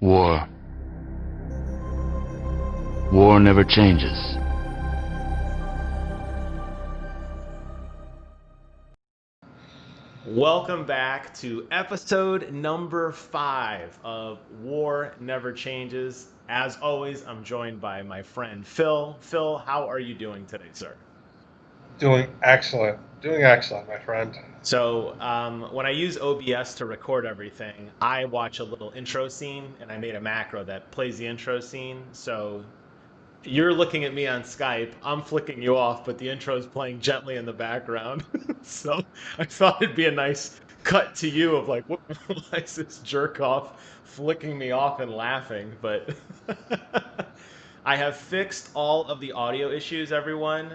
War. War never changes. Welcome back to episode number 5 of War Never Changes. As always, I'm joined by my friend Phil. Phil, how are you doing today, sir? Doing excellent. Doing excellent, my friend. So, when I use OBS to record everything, I watch a little intro scene and I made a macro that plays the intro scene. So, you're looking at me on Skype, I'm flicking you off, but the intro is playing gently in the background. So I thought it'd be a nice cut to you of like, what, why is this jerk off flicking me off and laughing? But I have fixed all of the audio issues, everyone.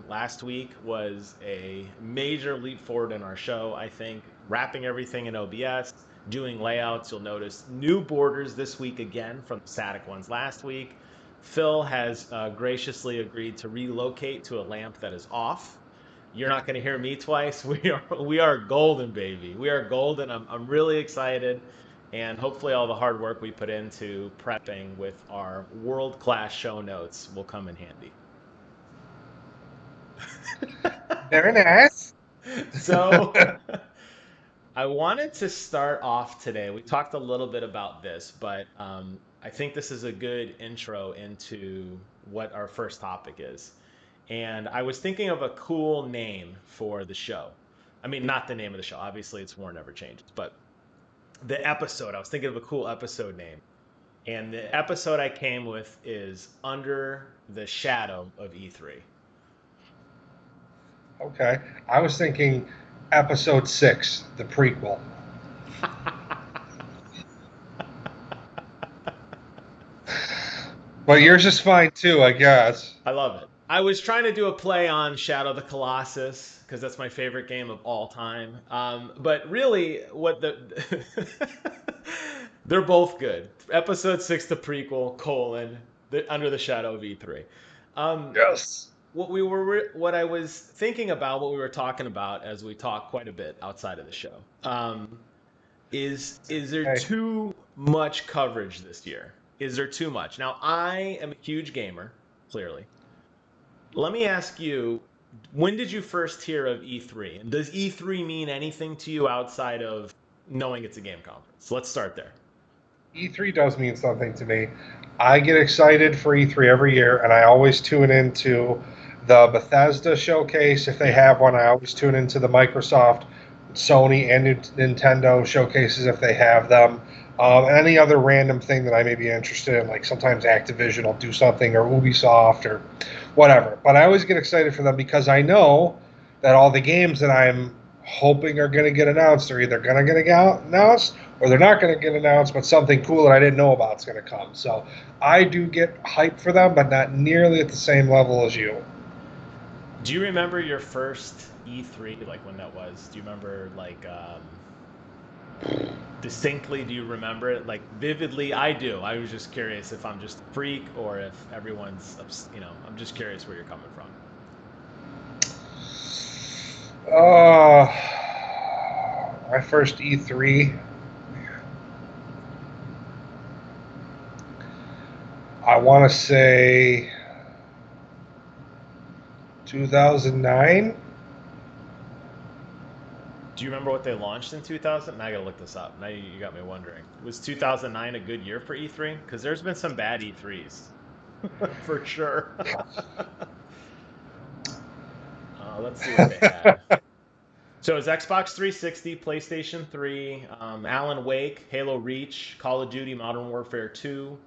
Last week was a major leap forward in our show, I think, wrapping everything in OBS, doing layouts. You'll notice new borders this week again from the static ones last week. Phil has graciously agreed to relocate to a lamp that is off. You're not going to hear me twice. We are golden, baby. We are golden. I'm really excited, and hopefully all the hard work we put into prepping with our world-class show notes will come in handy. Very nice. So I wanted to start off today. We talked a little bit about this, but I think this is a good intro into what our first topic is. And I was thinking of a cool name for the show. I mean, not the name of the show. Obviously, it's War Never Changes, but the episode. I was thinking of a cool episode name. And the episode I came with is Under the Shadow of E3. Okay. I was thinking episode 6, the prequel. But yours is fine too, I guess. I love it. I was trying to do a play on Shadow of the Colossus because that's my favorite game of all time. But really, what the they're both good. Episode 6, the prequel: Under the Shadow of E3. Um, Yes. what I was thinking about, what we were talking about as we talk quite a bit outside of the show, is there Okay. too much coverage this year? Is there too much? Now, I am a huge gamer, clearly. Let me ask you, when did you first hear of E3? And does E3 mean anything to you outside of knowing it's a game conference? Let's start there. E3 does mean something to me. I get excited for E3 every year, and I always tune into the Bethesda showcase if they Yeah. have one. I always tune into the Microsoft, Sony, and Nintendo showcases if they have them. And any other random thing that I may be interested in, like sometimes Activision will do something, or Ubisoft, or whatever. But I always get excited for them because I know that all the games that I'm hoping are going to get announced are either going to get announced or they're not going to get announced, but something cool that I didn't know about is going to come. So I do get hyped for them, but not nearly at the same level as you. Do you remember your first E3, like when that was? Do you remember like distinctly? Do you remember it like vividly? I do. I was just curious if I'm just a freak or if everyone's, I'm just curious where you're coming from. Uh, my first E3, I want to say 2009. Do you remember what they launched in 2000? Now I gotta look this up. Now you got me wondering. Was 2009 a good year for E3? Because there's been some bad E3s, for sure. Let's see what they had. So it's Xbox 360, PlayStation 3, Alan Wake, Halo Reach, Call of Duty Modern Warfare 2.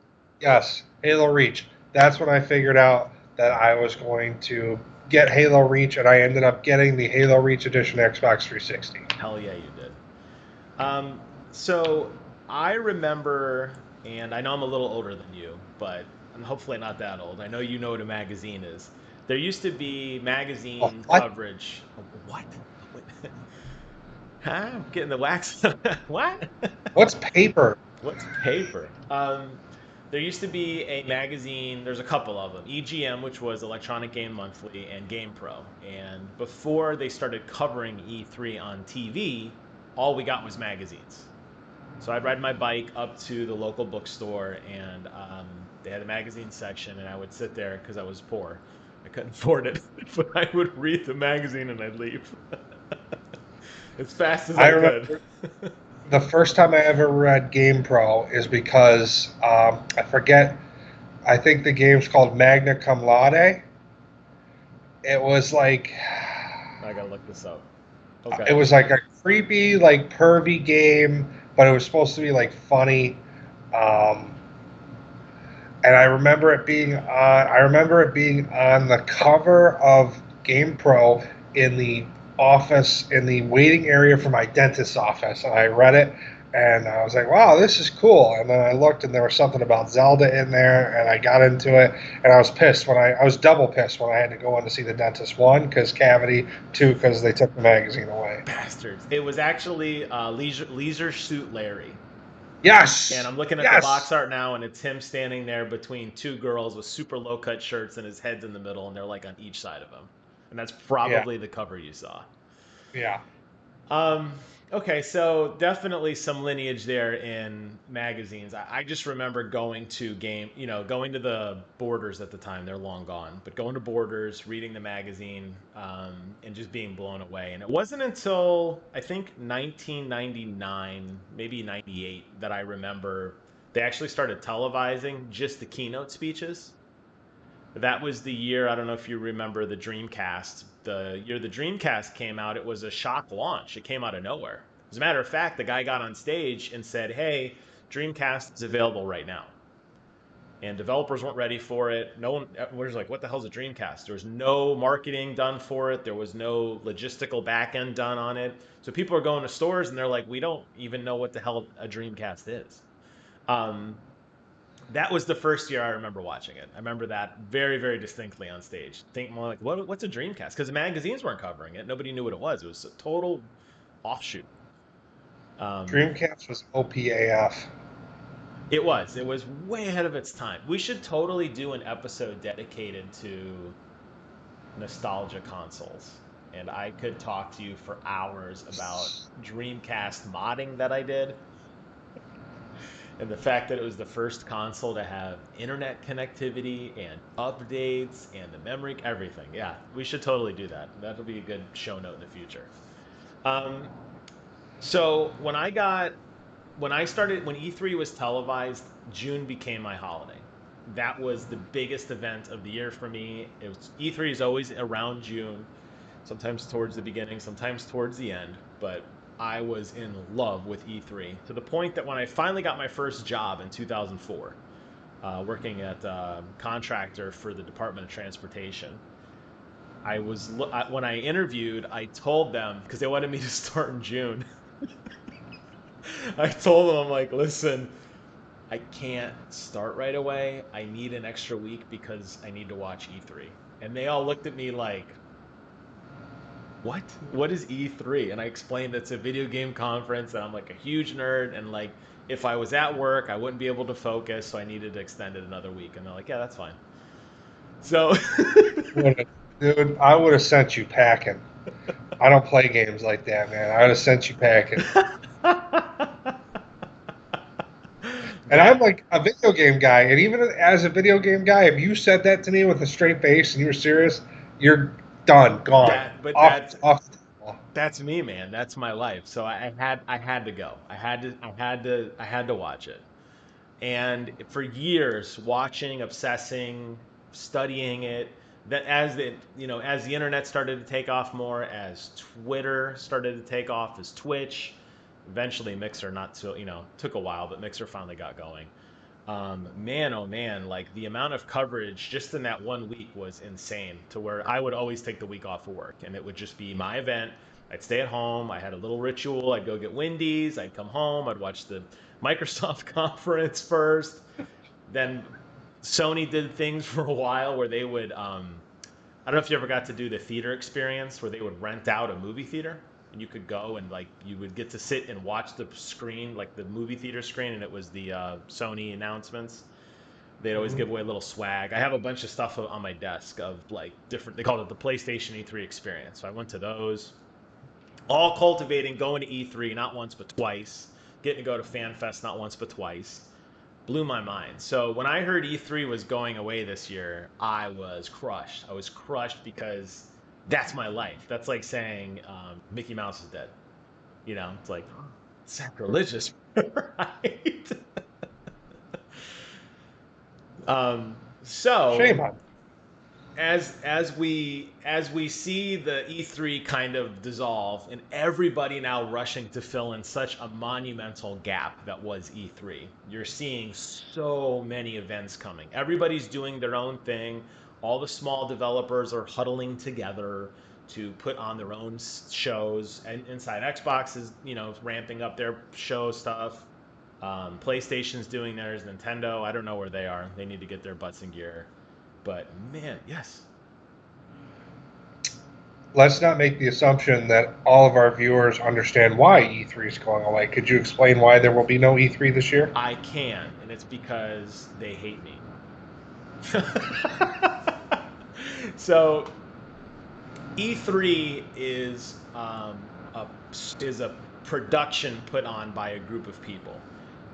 Yes, Halo Reach. That's when I figured out that I was going to get Halo Reach, and I ended up getting the Halo Reach Edition Xbox 360. Hell yeah, you did. So I remember, and I know I'm a little older than you, but I'm hopefully not that old. I know you know what a magazine is. There used to be Oh, magazine what? coverage. What? Huh? I'm getting the wax. What? What's paper? What's paper? There used to be a magazine, there's a couple of them, EGM, which was Electronic Game Monthly, and GamePro. And before they started covering E3 on TV, all we got was magazines. So I'd ride my bike up to the local bookstore, and they had a magazine section, and I would sit there because I was poor. I couldn't afford it, but I would read the magazine and I'd leave as fast as I I could. remember the first time I ever read Game Pro is because I forget. I think the game's called Magna Cum Laude. It was like I gotta look this up. it Okay. was like a creepy, like pervy game, but it was supposed to be like funny. Um, and I remember it being on. I remember it being on the cover of Game Pro in the office in the waiting area for my dentist's office, and I read it, and I was like, "Wow, this is cool." And then I looked, and there was something about Zelda in there, and I got into it, and I was pissed when I was double pissed when I had to go in to see the dentist. One, because cavity; two, because they took the magazine away. Bastards. It was actually Leisure Suit Larry. And Yes, I'm looking at the box yes, art now, and it's him standing there between two girls with super low cut shirts, and his head's in the middle, and they're like on each side of him. And that's yeah, probably the cover you saw. yeah. Um, okay, so definitely some lineage there in magazines. I just remember going to going to the Borders at the time. They're long gone, but going to Borders, reading the magazine, and just being blown away. And it wasn't until I think 1999, maybe 98, that I remember they actually started televising just the keynote speeches. That was the year, I don't know if you remember the Dreamcast. The year the Dreamcast came out, it was a shock launch. It came out of nowhere. As a matter of fact, the guy got on stage and said, "Hey, Dreamcast is available right now." And developers weren't ready for it. No one was like, "What the hell's a Dreamcast?" There was no marketing done for it. There was no logistical back end done on it. So people are going to stores and they're like, "We don't even know what the hell a Dreamcast is." Um, that was the first year I remember watching it. I remember that very, very distinctly on stage. Think more like, what's a Dreamcast? Because the magazines weren't covering it. Nobody knew what it was. It was a total offshoot. Um, Dreamcast was OPAF. it was. It was way ahead of its time. We should totally do an episode dedicated to nostalgia consoles. And I could talk to you for hours about Dreamcast modding that I did, and the fact that it was the first console to have internet connectivity and updates and the memory, everything. Yeah, we should totally do that. That'll be a good show note in the future. Um, so when E3 was televised, June became my holiday. That was the biggest event of the year for me. It was E3 is always around June, sometimes towards the beginning, sometimes towards the end, but I was in love with E3 to the point that when I finally got my first job in 2004, working at a contractor for the Department of Transportation, when I interviewed, I told them because they wanted me to start in June. I told them, I'm like, listen, I can't start right away. I need an extra week because I need to watch E3. And they all looked at me like, what? What is E3? And I explained it's a video game conference and I'm like a huge nerd and like if I was at work, I wouldn't be able to focus, so I needed to extend it another week. And they're like, yeah, that's fine. So Dude, I would have sent you packing. I don't play games like that, man. I would have sent you packing. And I'm that like a video game guy, and even as a video game guy, if you said that to me with a straight face and you were serious, you're done, gone, that but off, that's off the table. that's me, man. That's my life. So I had to go. I had to watch it. And for years watching, obsessing, studying it, that as the internet started to take off more, as Twitter started to take off, as Twitch, eventually Mixer, not so, took a while, but Mixer finally got going. Man, oh man, like the amount of coverage just in that 1 week was insane, to where I would always take the week off of work and it would just be my event. I'd stay at home. I had a little ritual. I'd go get Wendy's. I'd come home. I'd watch the Microsoft conference first. Then Sony did things for a while where they would, I don't know if you ever got to do the theater experience where they would rent out a movie theater and you could go and like you would get to sit and watch the screen, like the movie theater screen, and it was the Sony announcements. They'd always Mhm. give away a little swag. I have a bunch of stuff on my desk of like different. They called it the PlayStation E3 experience. So I went to those, all cultivating going to E3 not once but twice, getting to go to FanFest not once but twice. Blew my mind. So when I heard E3 was going away this year, I was crushed. I was crushed because that's my life. That's like saying Mickey Mouse is dead. You know, it's like sacrilegious, right? So Shame on. as we see the E3 kind of dissolve and everybody now rushing to fill in such a monumental gap that was E3, you're seeing so many events coming. Everybody's doing their own thing. All the small developers are huddling together to put on their own shows. And inside Xbox is, ramping up their show stuff. PlayStation's doing theirs. Nintendo, I don't know where they are. They need to get their butts in gear. But man, yes. Let's not make the assumption that all of our viewers understand why E3 is going away. Could you explain why there will be no E3 this year? I can, and it's because they hate me. So E3 is a production put on by a group of people.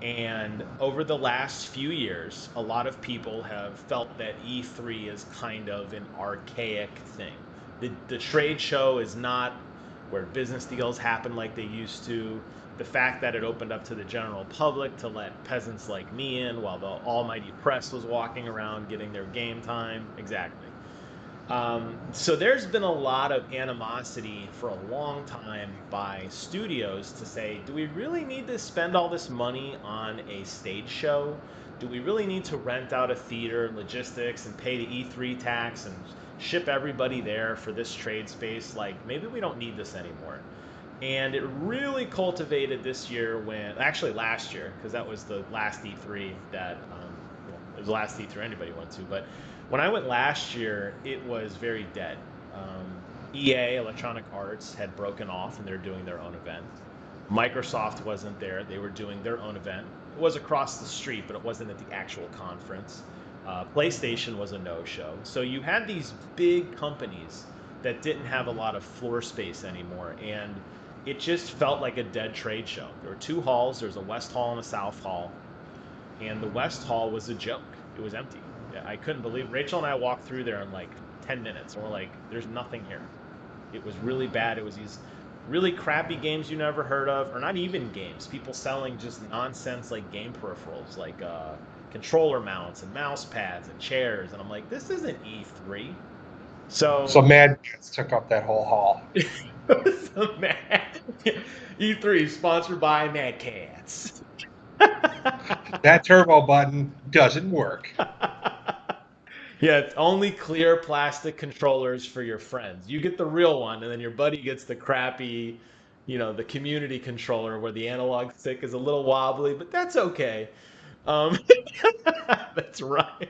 And over the last few years, a lot of people have felt that E3 is kind of an archaic thing. The trade show is not where business deals happen like they used to. The fact that it opened up to the general public to let peasants like me in while the almighty press was walking around getting their game time. Exactly. So there's been a lot of animosity for a long time by studios to say, do we really need to spend all this money on a stage show? Do we really need to rent out a theater, logistics, and pay the E3 tax and ship everybody there for this trade space? Like, maybe we don't need this anymore. And it really cultivated this year actually last year, because that was the last E3 that, it was the last E3 anybody went to, but when I went last year, it was very dead. EA, Electronic Arts, had broken off and they're doing their own event. Microsoft wasn't there. They were doing their own event. It was across the street, but it wasn't at the actual conference. PlayStation was a no-show. So you had these big companies that didn't have a lot of floor space anymore. And it just felt like a dead trade show. There were two halls. There was a West Hall and a South Hall. And the West Hall was a joke. It was empty. I couldn't believe Rachel and I walked through there in like 10 minutes and we're like, there's nothing here. It was really bad. It was these really crappy games you never heard of, or not even games. People selling just nonsense like game peripherals, like controller mounts and mouse pads and chairs. And I'm like, this isn't E3. So Mad Cats took up that whole hall. E3 sponsored by Mad Cats. That turbo button doesn't work. Yeah, it's only clear plastic controllers for your friends. You get the real one, and then your buddy gets the crappy, the community controller where the analog stick is a little wobbly, but that's okay. That's right.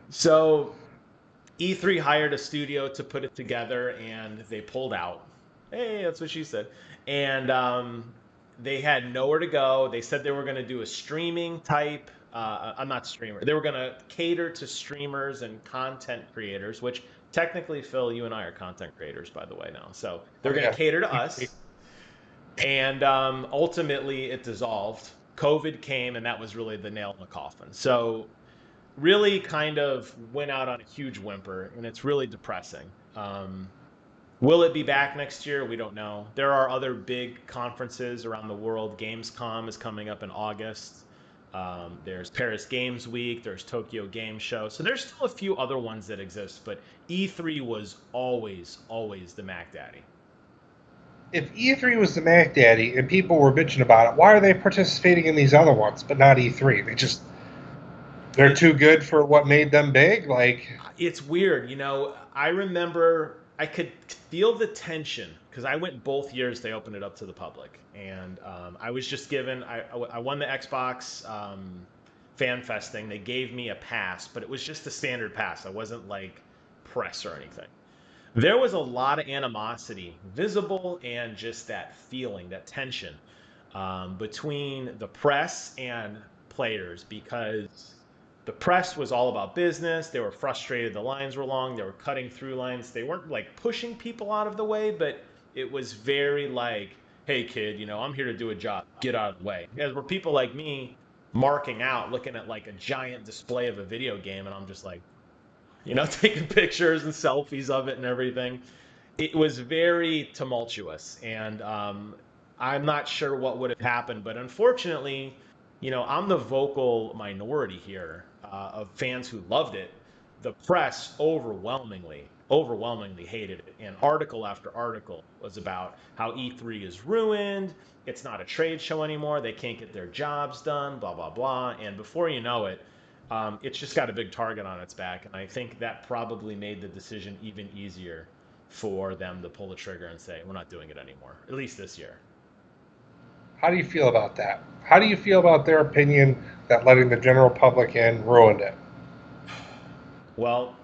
So E3 hired a studio to put it together, and they pulled out. Hey, that's what she said. And they had nowhere to go. They said they were going to do a streaming type. I'm not streamer. They were going to cater to streamers and content creators, which technically, Phil, you and I are content creators, by the way, now. So they're going to cater to us. And ultimately, it dissolved. COVID came, and that was really the nail in the coffin. So really kind of went out on a huge whimper, and it's really depressing. Will it be back next year? We don't know. There are other big conferences around the world. Gamescom is coming up in August. There's Paris Games Week. There's Tokyo Game Show. So there's still a few other ones that exist, but E3 was always the Mac Daddy. If E3 was the Mac Daddy and people were bitching about it, why are they participating in these other ones but not E3? They're too good for what made them big? Like, it's weird. I remember I could feel the tension because I went both years they opened it up to the public. And I was just given, I won the Xbox Fan Fest thing. They gave me a pass, but it was just a standard pass. I wasn't like press or anything. There was a lot of animosity, visible, and just that feeling, that tension between the press and players, because the press was all about business. They were frustrated. The lines were long. They were cutting through lines. They weren't like pushing people out of the way, but it was very like, hey kid, I'm here to do a job. Get out of the way. There were people like me marking out, looking at like a giant display of a video game, and I'm just like, taking pictures and selfies of it and everything. It was very tumultuous, and I'm not sure what would have happened, but unfortunately, I'm the vocal minority here of fans who loved it. The press overwhelmingly hated it, and article after article was about how E3 is ruined. It's not a trade show anymore. They can't get their jobs done. Blah blah blah. And before you know it, it's just got a big target on its back, and I think that probably made the decision even easier for them to pull the trigger and say, we're not doing it anymore, at least this year. How do you feel about that? How do you feel about their opinion that letting the general public in ruined it? Well,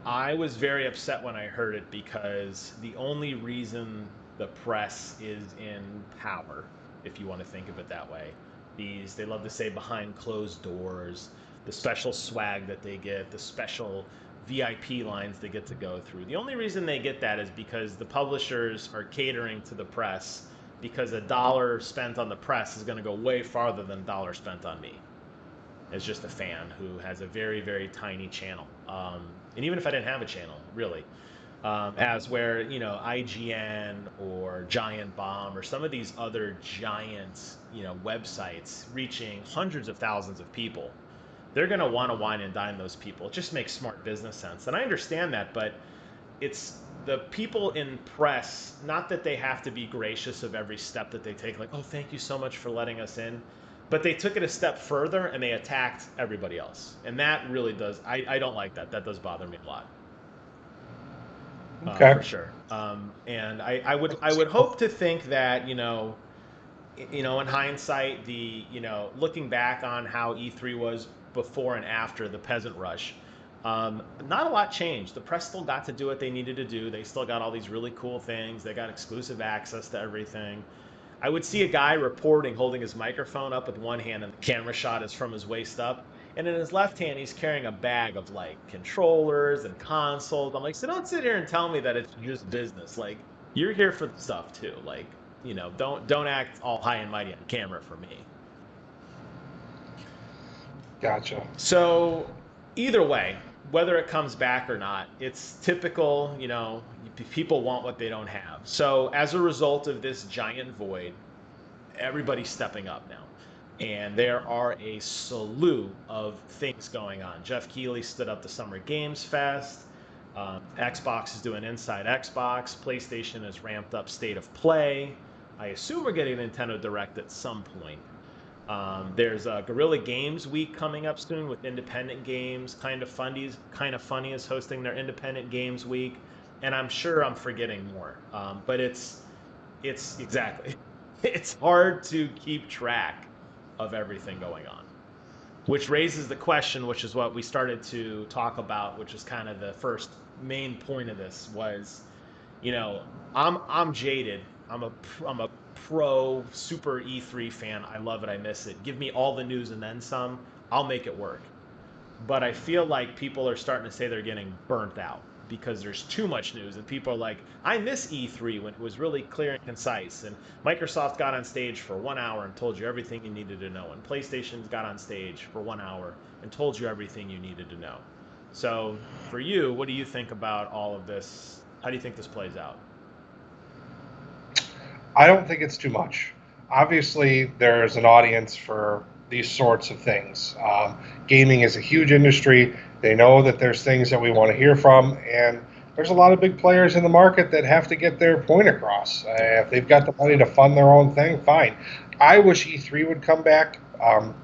I was very upset when I heard it because the only reason the press is in power, if you want to think of it that way, they love to say behind closed doors, the special swag that they get, the special VIP lines they get to go through. The only reason they get that is because the publishers are catering to the press, because a dollar spent on the press is going to go way farther than a dollar spent on me as just a fan who has a very, very tiny channel. And even if I didn't have a channel, really, as where, IGN or Giant Bomb or some of these other giant, websites reaching hundreds of thousands of people, they're going to want to wine and dine those people. It just makes smart business sense. And I understand that, but it's the people in press, not that they have to be gracious of every step that they take, like, oh, thank you so much for letting us in. But they took it a step further and they attacked everybody else. And that really does, I don't like that. That does bother me a lot. Okay. For sure. And I would hope to think that, in hindsight, looking back on how E3 was before and after the peasant rush, not a lot changed. The press still got to do what they needed to do. They still got all these really cool things. They got exclusive access to everything. I would see a guy reporting holding his microphone up with one hand and the camera shot is from his waist up. And in his left hand, he's carrying a bag of like controllers and consoles. I'm like, so don't sit here and tell me that it's just business. Like, you're here for the stuff too. Like, don't act all high and mighty on camera for me. Gotcha. So either way, whether it comes back or not, it's typical, people want what they don't have. So as a result of this giant void, everybody's stepping up now. And there are a slew of things going on. Jeff Keighley stood up the Summer Games Fest. Xbox is doing Inside Xbox. PlayStation has ramped up State of Play. I assume we're getting a Nintendo Direct at some point. There's a Guerrilla Games Week coming up soon with independent games. Kind of Funny is hosting their Independent Games Week, and I'm sure I'm forgetting more. But it's exactly, it's hard to keep track of everything going on, which raises the question, which is what we started to talk about, which is kind of the first main point of this was, I'm jaded. I'm a pro super E3 fan. I love it. I miss it. Give me all the news and then some. I'll make it work. But I feel like people are starting to say they're getting burnt out because there's too much news, and people are like, I miss E3 when it was really clear and concise, and Microsoft got on stage for 1 hour and told you everything you needed to know, and PlayStation got on stage for 1 hour and told you everything you needed to know. So for you, what do you think about all of this? How do you think this plays out? I don't think it's too much. Obviously, there's an audience for these sorts of things. Gaming is a huge industry. They know that there's things that we want to hear from, and there's a lot of big players in the market that have to get their point across. If they've got the money to fund their own thing, fine. I wish E3 would come back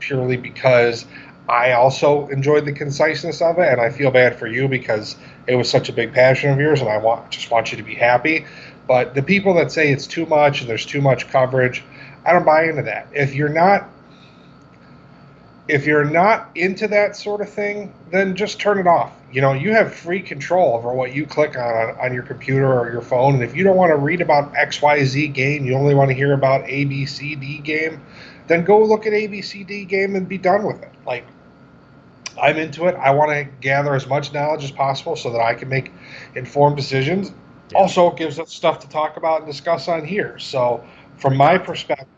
purely because I also enjoyed the conciseness of it, and I feel bad for you because it was such a big passion of yours, and I just want you to be happy. But the people that say it's too much and there's too much coverage, I don't buy into that. If you're not into that sort of thing, then just turn it off. You have free control over what you click on your computer or your phone. And if you don't want to read about XYZ game, you only want to hear about ABCD game, then go look at ABCD game and be done with it. Like, I'm into it. I want to gather as much knowledge as possible so that I can make informed decisions. Yeah. Also, it gives us stuff to talk about and discuss on here. So, from Free my content. perspective,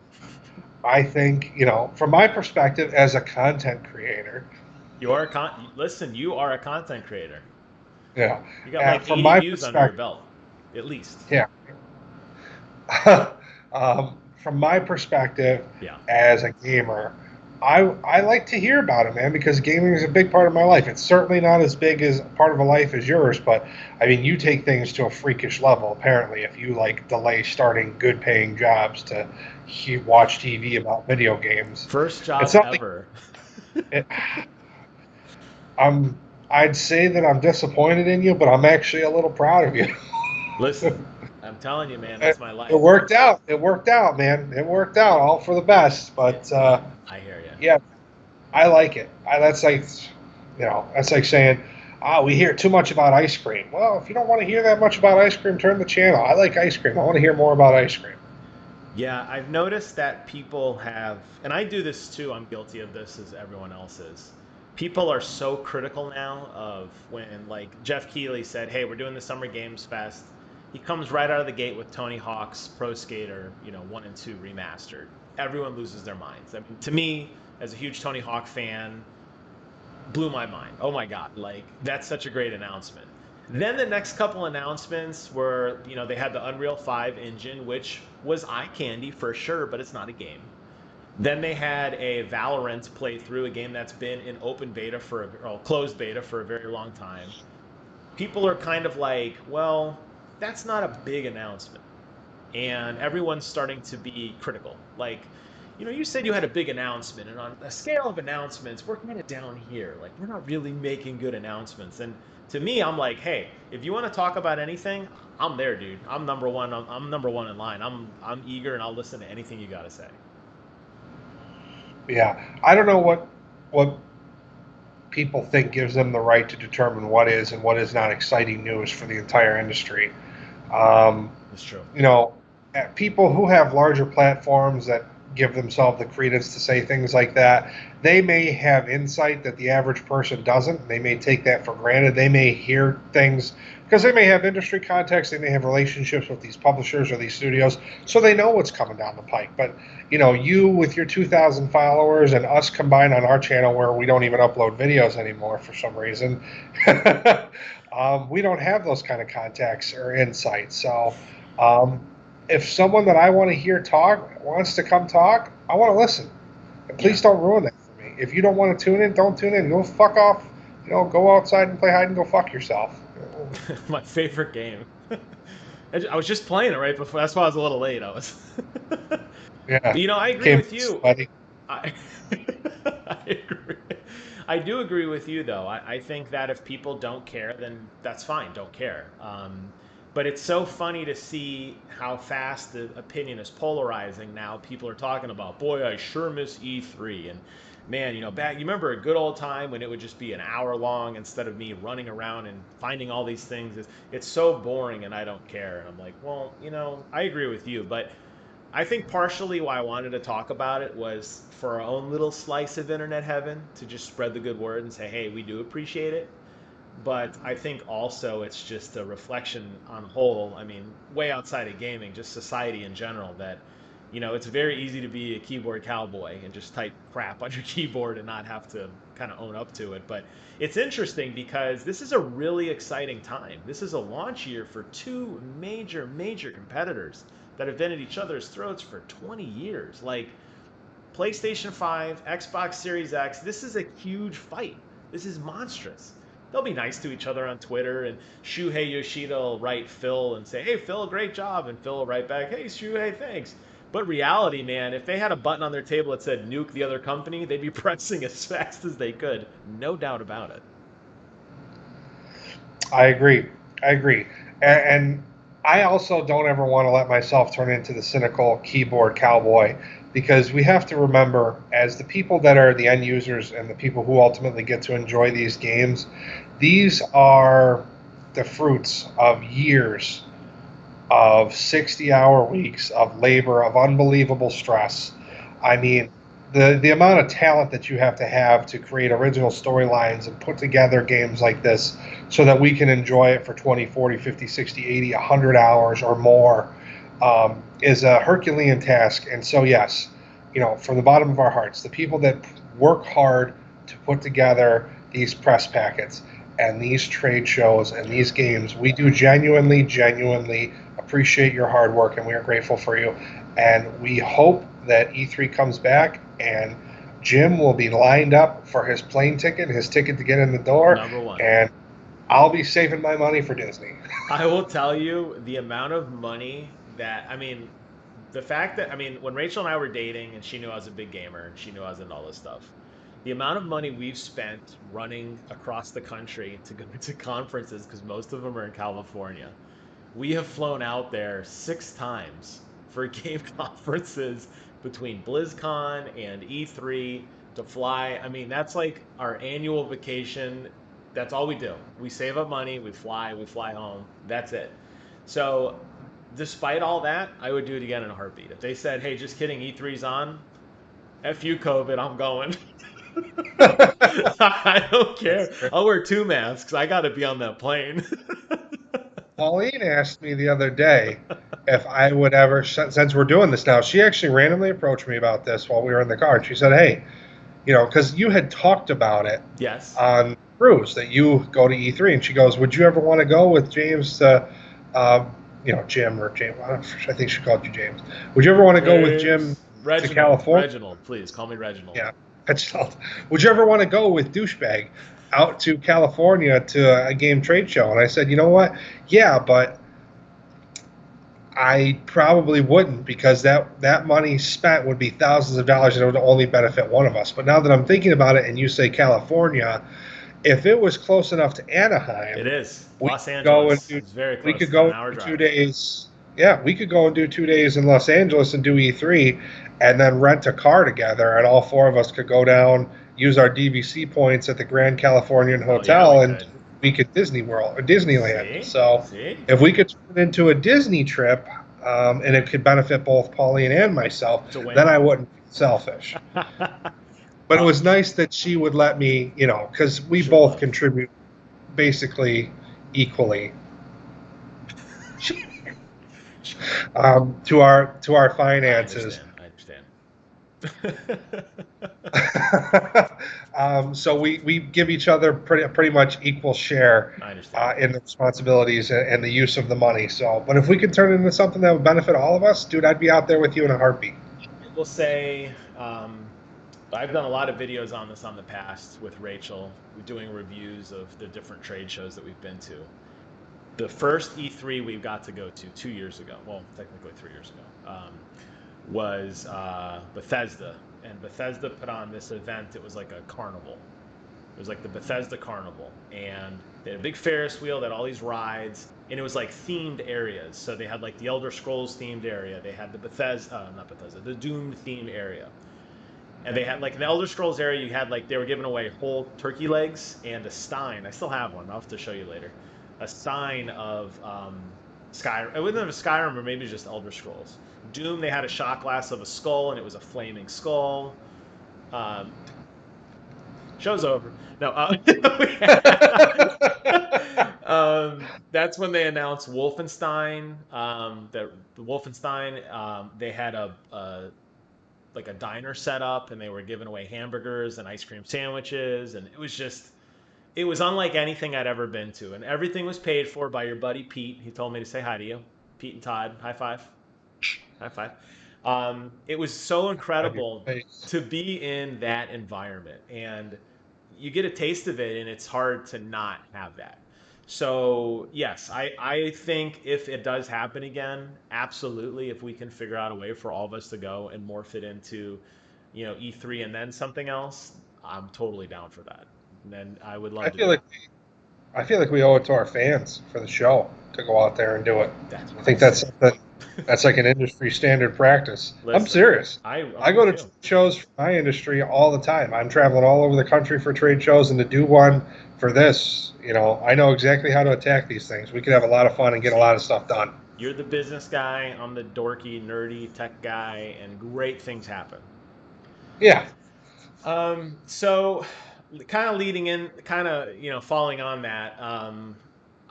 I think, from my perspective as a content creator, Listen, you are a content creator. yeah, You got like from 80 my views under your perspective, belt, at least. yeah, from my perspective Yeah. as a gamer, I like to hear about it, man, because gaming is a big part of my life. It's certainly not as big as part of a life as yours, but I mean, you take things to a freakish level. Apparently, if you like delay starting good-paying jobs to watch TV about video games, First it's job not like ever. it, I'm. I'd say that I'm disappointed in you, but I'm actually a little proud of you. Listen, I'm telling you, man, It that's my it life. worked out. It worked out, man. It worked out, all for the best. Yeah, But I hear you. yeah, I like it. That's like, that's like saying, we hear too much about ice cream. Well, if you don't want to hear that much about ice cream, turn the channel. I like ice cream. I want to hear more about ice cream. Yeah, I've noticed that people have, and I do this too, I'm guilty of this as everyone else is. People are so critical now of when, like, Jeff Keighley said, hey, we're doing the Summer Games Fest. He comes right out of the gate with Tony Hawk's Pro Skater, 1 and 2 remastered. Everyone loses their minds. I mean, to me, as a huge Tony Hawk fan, blew my mind. Oh my God, like that's such a great announcement. Then the next couple announcements were, they had the Unreal 5 engine, which was eye candy for sure, but it's not a game. Then they had a Valorant playthrough, a game that's been in open beta closed beta for a very long time. People are kind of like, well, that's not a big announcement, and everyone's starting to be critical. Like, you said you had a big announcement, and on a scale of announcements, we're kind of down here. Like, we're not really making good announcements. And to me, I'm like, hey, if you want to talk about anything, I'm there, dude. I'm number one. I'm number one in line. I'm eager, and I'll listen to anything you got to say. Yeah, I don't know what people think gives them the right to determine what is and what is not exciting news for the entire industry. Um, It's true. you know, People who have larger platforms that give themselves the credence to say things like that, they may have insight that the average person doesn't. They may take that for granted. They may hear things because they may have industry context. They may have relationships with these publishers or these studios, so they know what's coming down the pike. But you with your 2,000 followers and us combined on our channel where we don't even upload videos anymore for some reason, we don't have those kind of contacts or insights. So. Um, if someone that I want to hear talk wants to come talk, I want to listen. And Yeah. please don't ruin that for me. If you don't want to tune in, don't tune in. Go fuck off. Go outside and play hide and go fuck yourself. My favorite game. I was just playing it right before. That's why I was a little late. I was. Yeah. But I agree Came with you. sweaty. I, I agree. I do agree with you, though. I think that if people don't care, then that's fine. Don't care. But it's so funny to see how fast the opinion is polarizing now. People are talking about, boy, I sure miss E3. And man, back, you remember a good old time when it would just be an hour long instead of me running around and finding all these things. It's so boring and I don't care. And I'm like, well, I agree with you. But I think partially why I wanted to talk about it was for our own little slice of internet heaven to just spread the good word and say, hey, we do appreciate it. But I think also it's just a reflection on whole, I mean, way outside of gaming, just society in general, that, it's very easy to be a keyboard cowboy and just type crap on your keyboard and not have to kind of own up to it. But it's interesting because this is a really exciting time. This is a launch year for two major, major competitors that have been at each other's throats for 20 years. Like PlayStation 5, Xbox Series X, this is a huge fight. This is monstrous. They'll be nice to each other on Twitter, and Shuhei Yoshida will write Phil and say, hey, Phil, great job. And Phil will write back, hey, Shuhei, thanks. But reality, man, if they had a button on their table that said nuke the other company, they'd be pressing as fast as they could. No doubt about it. I agree. I agree. And I also don't ever want to let myself turn into the cynical keyboard cowboy because we have to remember, as the people that are the end users and the people who ultimately get to enjoy these games, these are the fruits of years of 60-hour weeks of labor, of unbelievable stress. Yeah. I mean, the amount of talent that you have to create original storylines and put together games like this so that we can enjoy it for 20, 40, 50, 60, 80, 100 hours or more is a Herculean task. And so, yes, from the bottom of our hearts, the people that work hard to put together these press packets and these trade shows and these games, we do genuinely appreciate your hard work, and we are grateful for you. And we hope that E3 comes back and Jim will be lined up for his plane ticket, his ticket to get in the door. Number one. And I'll be saving my money for Disney. I will tell you the amount of money that, the fact that, when Rachel and I were dating and she knew I was a big gamer and she knew I was into all this stuff, the amount of money we've spent running across the country to go to conferences, because most of them are in California. We have flown out there 6 times for game conferences between BlizzCon and E3 to fly. That's like our annual vacation. That's all we do. We save up money, we fly home. That's it. So despite all that, I would do it again in a heartbeat. If they said, hey, just kidding, E3's on, F you COVID, I'm going. I don't care. I'll wear 2 masks. I got to be on that plane. Pauline asked me the other day if I would ever, since we're doing this now, she actually randomly approached me about this while we were in the car. And she said, hey, because you had talked about it yes, on cruise that you go to E3. And she goes, would you ever want to go with James to, Jim or James? I think she called you James. Would you ever want to go with Jim to California? Reginald, please call me Reginald. Yeah, Reginald. Would you ever want to go with Douchebag out to California to a game trade show? And I said, you know what? Yeah, but I probably wouldn't, because that money spent would be thousands of dollars and it would only benefit one of us. But now that I'm thinking about it and you say California, if it was close enough to Anaheim, it is. Los Angeles. It's very close. We could go in 2 days. Yeah, we could go and do 2 days in Los Angeles and do E3 and then rent a car together, and all 4 of us could go down, use our DVC points at the Grand Californian Hotel, and we could Disney World or Disneyland. If we could turn it into a Disney trip, and it could benefit both Pauline and myself, then I wouldn't be selfish. But it was nice that she would let me, because we both contribute basically equally to our finances. I understand. So we give each other pretty much equal share in the responsibilities and the use of the money. So, but if we could turn it into something that would benefit all of us, dude, I'd be out there with you in a heartbeat. We'll say I've done a lot of videos on this on the past with Rachel. We're doing reviews of the different trade shows that we've been to. The first E3 we got to go to 2 years ago, well, technically 3 years ago, was Bethesda. And Bethesda put on this event. It was like a carnival. It was like the Bethesda Carnival. And they had a big Ferris wheel, they had all these rides, and it was like themed areas. So they had like the Elder Scrolls themed area. They had the the Doom themed area. And they had like the Elder Scrolls area, you had like, they were giving away whole turkey legs and a stein. I still have one. I'll have to show you later. A sign of Skyrim. It wasn't a Skyrim, or maybe just Elder Scrolls. Doom, they had a shot glass of a skull, and it was a flaming skull. Show's over. No. That's when they announced Wolfenstein. The Wolfenstein, they had a diner set up, and they were giving away hamburgers and ice cream sandwiches, and it was unlike anything I'd ever been to, and everything was paid for by your buddy Pete. He told me to say hi to you. Pete and Todd, high five. High five. It was so incredible to be in that environment, and you get a taste of it, and it's hard to not have that. So yes, I think if it does happen again, absolutely, if we can figure out a way for all of us to go and morph it into, E3 and then something else, I'm totally down for that. And then I would love I feel like we owe it to our fans for the show to go out there and do it. I think that's something that's like an industry standard practice. Listen, I'm serious. I go to shows for my industry all the time. I'm traveling all over the country for trade shows, and to do one for this, I know exactly how to attack these things. We could have a lot of fun and get a lot of stuff done. You're the business guy. I'm the dorky, nerdy tech guy, and great things happen. Yeah. So kind of leading in, kind of, falling on that,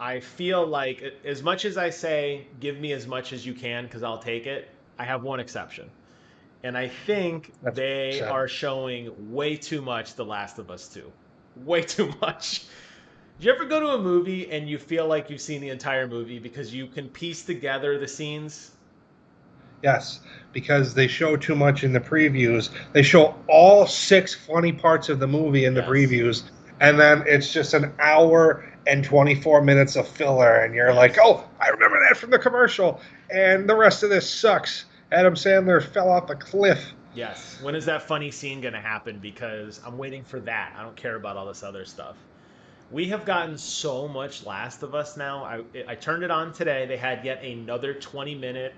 I feel like as much as I say, give me as much as you can because I'll take it, I have one exception. And I think That's they said. are showing way too much The Last of Us 2. Way too much. Do you ever go to a movie and you feel like you've seen the entire movie because you can piece together the scenes? Yes, because they show too much in the previews. They show all six funny parts of the movie in the Yes. previews, and then it's just an hour and 24 minutes of filler, and you're like, Yes. oh, I remember that from the commercial, and the rest of this sucks. Adam Sandler fell off a cliff. Yes. When is that funny scene going to happen? Because I'm waiting for that. I don't care about all this other stuff. We have gotten so much Last of Us now. I turned it on today. They had yet another 20-minute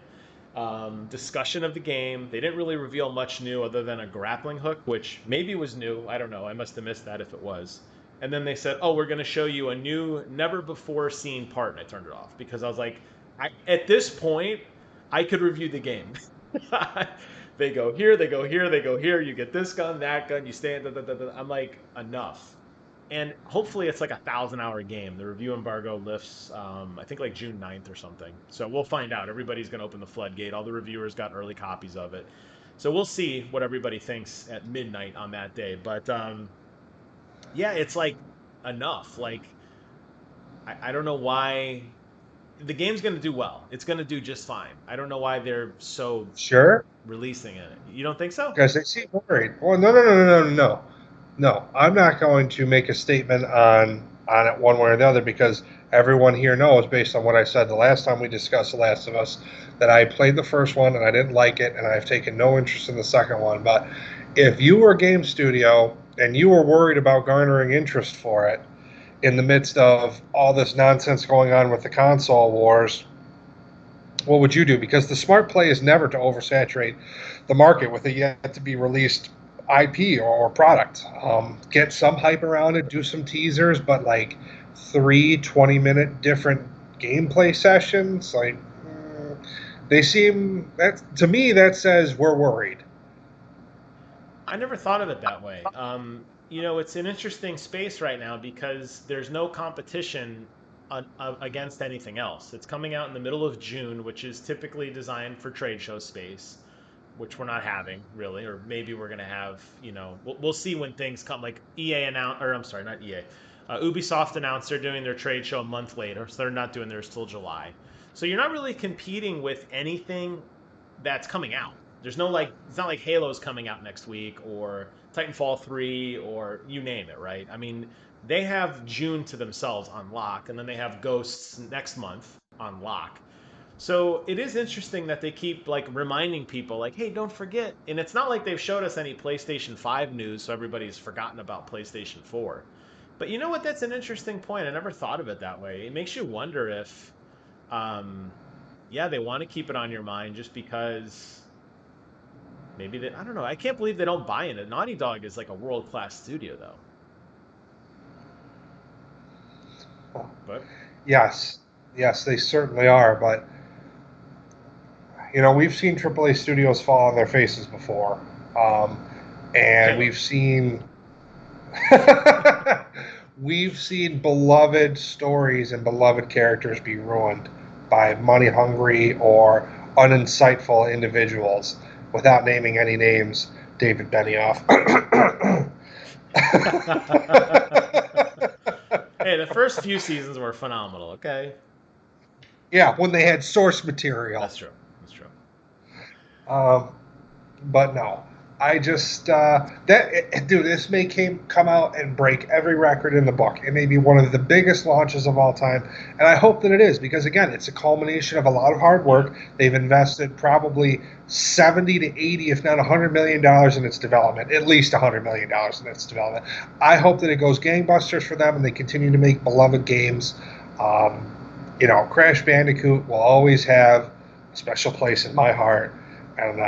discussion of the game. They didn't really reveal much new other than a grappling hook, which maybe was new. I don't know. I must have missed that if it was. And then they said, "Oh, we're going to show you a new, never before seen part." And I turned it off because I was like, at this point, I could review the game. They go here, they go here, they go here. You get this gun, that gun. You stand. Da, da, da, da. I'm like, enough. And hopefully it's like a 1,000-hour game. The review embargo lifts, I think like June 9th or something. So we'll find out. Everybody's going to open the floodgate. All the reviewers got early copies of it. So we'll see what everybody thinks at midnight on that day. But yeah, it's like enough. Like, I don't know why. The game's going to do well. It's going to do just fine. I don't know why they're so Sure, releasing it. You don't think so? because they seem worried. Well, no, no, no, no, no, no, no. No, I'm not going to make a statement on it one way or the other because everyone here knows, based on what I said the last time we discussed The Last of Us, that I played the first one and I didn't like it, and I've taken no interest in the second one. But if you were a game studio and you were worried about garnering interest for it in the midst of all this nonsense going on with the console wars, what would you do? Because the smart play is never to oversaturate the market with a yet to be released IP or product. Get some hype around it, do some teasers, but like 3 20-minute different gameplay sessions, like they seem that to me that says we're worried. I never thought of it that way. It's an interesting space right now because there's no competition against anything else. It's coming out in the middle of June, which is typically designed for trade show space, which we're not having really, or maybe we're going to have, we'll see when things come. Like EA announced, or I'm sorry, not EA. Ubisoft announced they're doing their trade show a month later, so they're not doing theirs till July. So you're not really competing with anything that's coming out. There's no like, it's not like Halo's coming out next week or Titanfall 3 or you name it, right? I mean, they have June to themselves on lock, and then they have Ghosts next month on lock. So it is interesting that they keep like reminding people, like, hey, don't forget. And it's not like they've showed us any PlayStation 5 news, so everybody's forgotten about PlayStation 4. But you know what? That's an interesting point. I never thought of it that way. It makes you wonder if, um, yeah, they want to keep it on your mind just because maybe they, I don't know. I can't believe they don't buy in it. Naughty Dog is like a world-class studio, though. But Yes, yes, they certainly are. But we've seen AAA studios fall on their faces before, and Halo. we've seen we've seen beloved stories and beloved characters be ruined by money hungry or uninsightful individuals without naming any names. David Benioff. Hey, the first few seasons were phenomenal. Okay, Yeah, when they had source material. that's true. That's true. Um, but no, I just dude, this may come out and break every record in the book. It may be one of the biggest launches of all time, and I hope that it is because again, it's a culmination of a lot of hard work. They've invested probably 70 to 80, if not $100 million in its development, at least $100 million in its development. I hope that it goes gangbusters for them and they continue to make beloved games. Um, Crash Bandicoot will always have a special place in my heart, and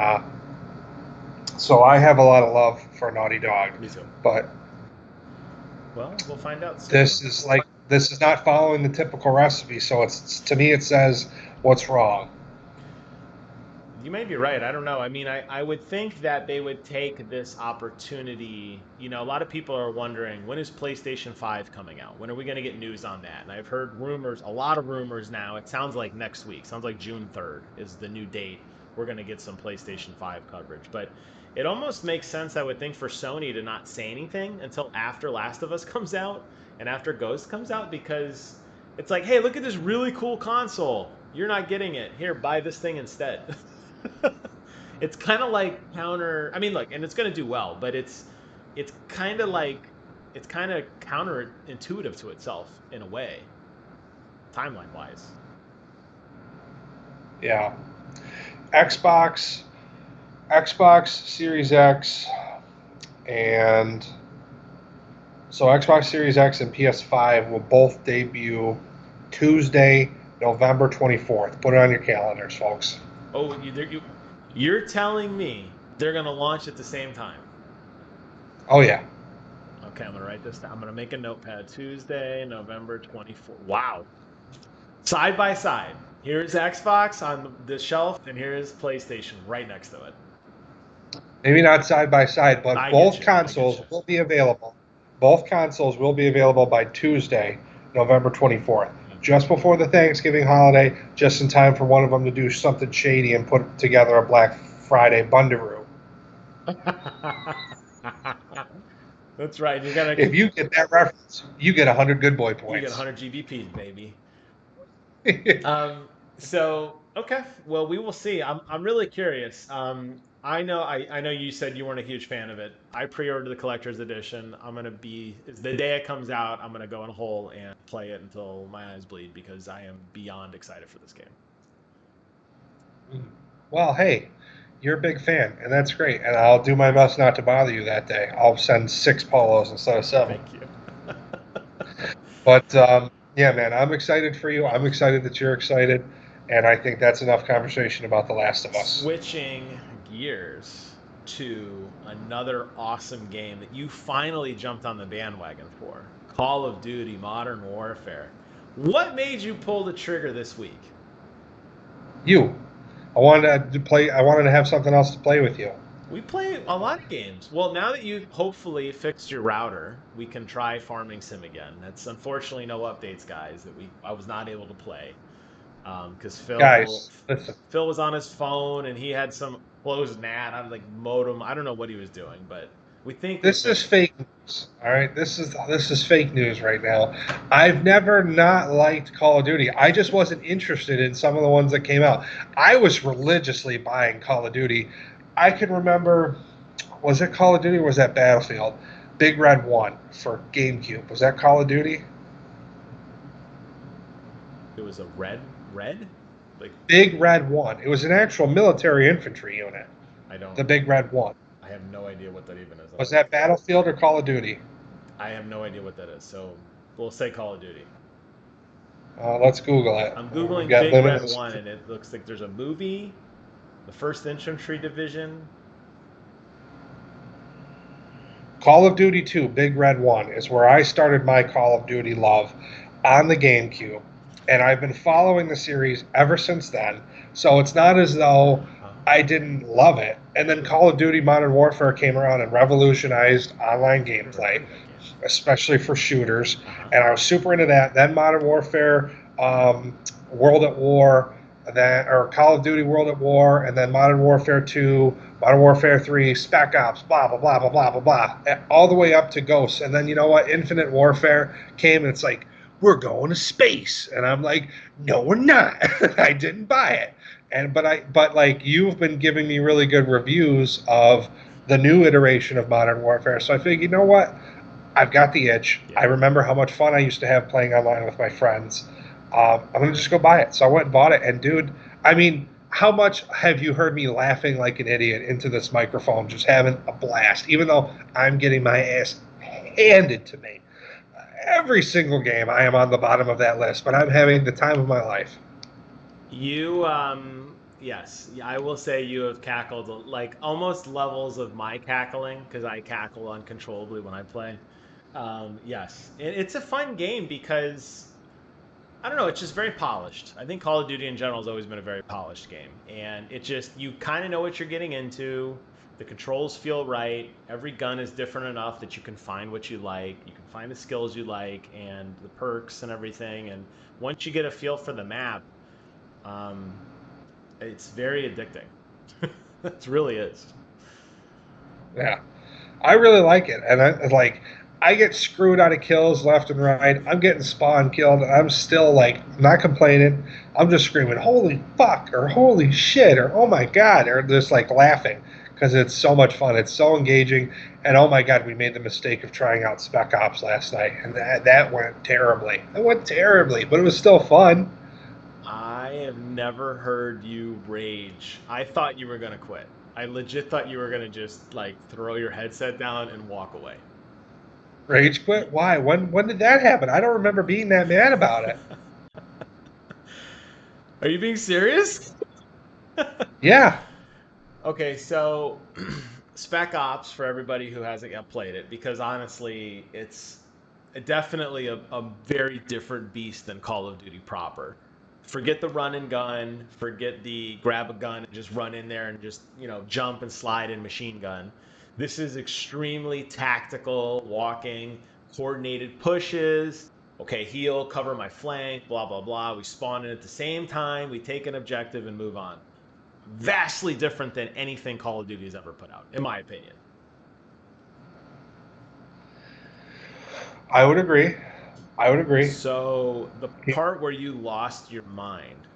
so I have a lot of love for Naughty Dog, Me too. but Well, we'll find out soon. this is not following the typical recipe. So it's to me it says what's wrong. You may be right. I don't know. I mean, I would think that they would take this opportunity. You know, a lot of people are wondering, when is PlayStation 5 coming out? When are we going to get news on that? And I've heard rumors, a lot of rumors now. It sounds like next week. Sounds like June 3rd is the new date. We're going to get some PlayStation 5 coverage. But it almost makes sense, I would think, for Sony to not say anything until after Last of Us comes out and after Ghost comes out, because it's like, hey, look at this really cool console. You're not getting it. Here, buy this thing instead. It's kind of like counter. I mean, look, and it's going to do well, but it's kind of like it's kind of counterintuitive to itself in a way, timeline wise. Yeah. Xbox, Xbox Series X, and so Xbox Series X and PS5 will both debut Tuesday, November 24th. Put it on your calendars, folks. Oh, you're telling me they're going to launch at the same time? Oh, yeah. Okay, I'm going to write this down. I'm going to make a notepad. Tuesday, November 24th. Wow. Side by side. Here's Xbox on the shelf, and here's PlayStation right next to it. Maybe not side by side, but both you. consoles will be available. Both consoles will be available by Tuesday, November 24th. Just before the Thanksgiving holiday, just in time for one of them to do something shady and put together a Black Friday bundaroo. That's right. You're gonna. If you get that reference, you get 100 good boy points. You get 100 GBPs, baby. So okay, well, we will see. I'm really curious. I know you said you weren't a huge fan of it. I pre-ordered the collector's edition. I'm gonna be the day it comes out. I'm gonna go in a hole and play it until my eyes bleed, because I am beyond excited for this game. Well, hey, you're a big fan, and that's great. And I'll do my best not to bother you that day. I'll send 6 polos instead of 7. Thank you. But yeah, man, I'm excited for you. I'm excited that you're excited, and I think that's enough conversation about The Last of Us. Switching gears to another awesome game that you finally jumped on the bandwagon for, Call of Duty Modern Warfare. What made you pull the trigger this week? You. I wanted to play. I wanted to have something else to play with you. We play a lot of games. Well, now that you've hopefully fixed your router, we can try Farming Sim again. That's unfortunately no updates, guys, that I was not able to play. Because Phil was on his phone and he had some closed NAT. I was like modem. I don't know what he was doing, but we think this is fake news. All right, this is fake news right now. I've never not liked Call of Duty. I just wasn't interested in some of the ones that came out. I was religiously buying Call of Duty. I can remember, was it Call of Duty or was that Battlefield? Big Red 1 for GameCube. Was that Call of Duty? It was a red? Like Big Red 1. It was an actual military infantry unit. The Big Red 1. I have no idea what that even is. Was that Battlefield or Call of Duty? I have no idea what that is, so we'll say Call of Duty. Let's Google it. I'm Googling Big Red 1, and it looks like there's a movie, the 1st Infantry Division. Call of Duty 2, Big Red 1 is where I started my Call of Duty love on the GameCube. And I've been following the series ever since then. So it's not as though I didn't love it. And then Call of Duty Modern Warfare came around and revolutionized online gameplay, especially for shooters. And I was super into that. Then Modern Warfare, World at War, or Call of Duty World at War, and then Modern Warfare 2, Modern Warfare 3, Spec Ops, blah, blah, blah, blah, blah, blah, blah, all the way up to Ghosts. And then, you know what, Infinite Warfare came, and it's like, we're going to space. And I'm like, no, we're not. I didn't buy it. But like, you've been giving me really good reviews of the new iteration of Modern Warfare. So I figured, you know what? I've got the itch. Yeah. I remember how much fun I used to have playing online with my friends. I'm going to just go buy it. So I went and bought it. And dude, I mean, how much have you heard me laughing like an idiot into this microphone, just having a blast, even though I'm getting my ass handed to me? Every single game, I am on the bottom of that list, but I'm having the time of my life. Yes, I will say you have cackled like almost levels of my cackling, because I cackle uncontrollably when I play. Yes, it's a fun game because I don't know. It's just very polished. I think Call of Duty in general has always been a very polished game, and it just you kind of know what you're getting into. The controls feel right. Every gun is different enough that you can find what you like. You can find the skills you like and the perks and everything. And once you get a feel for the map, um, it's very addicting. It really is. Yeah. I really like it, and I get screwed out of kills left and right. I'm getting spawn killed, and I'm still like not complaining. I'm just screaming "Holy fuck!" or "Holy shit!" or "Oh my god!" or just like laughing because it's so much fun. It's so engaging, and oh my god, we made the mistake of trying out Spec Ops last night, and that went terribly. It went terribly, but it was still fun. I have never heard you rage. I thought you were gonna quit. I legit thought you were gonna just like throw your headset down and walk away. Rage quit? Why? When did that happen? I don't remember being that mad about it. Are you being serious? Yeah. Okay, so Spec Ops for everybody who hasn't yet played it, because honestly, it's definitely a very different beast than Call of Duty proper. Forget the run and gun, forget the grab a gun and just run in there and just, jump and slide and machine gun. This is extremely tactical, walking, coordinated pushes. Okay, heal, cover my flank, blah, blah, blah. We spawn in at the same time, we take an objective and move on. Vastly different than anything Call of Duty has ever put out, in my opinion. I would agree. I would agree. So the part where you lost your mind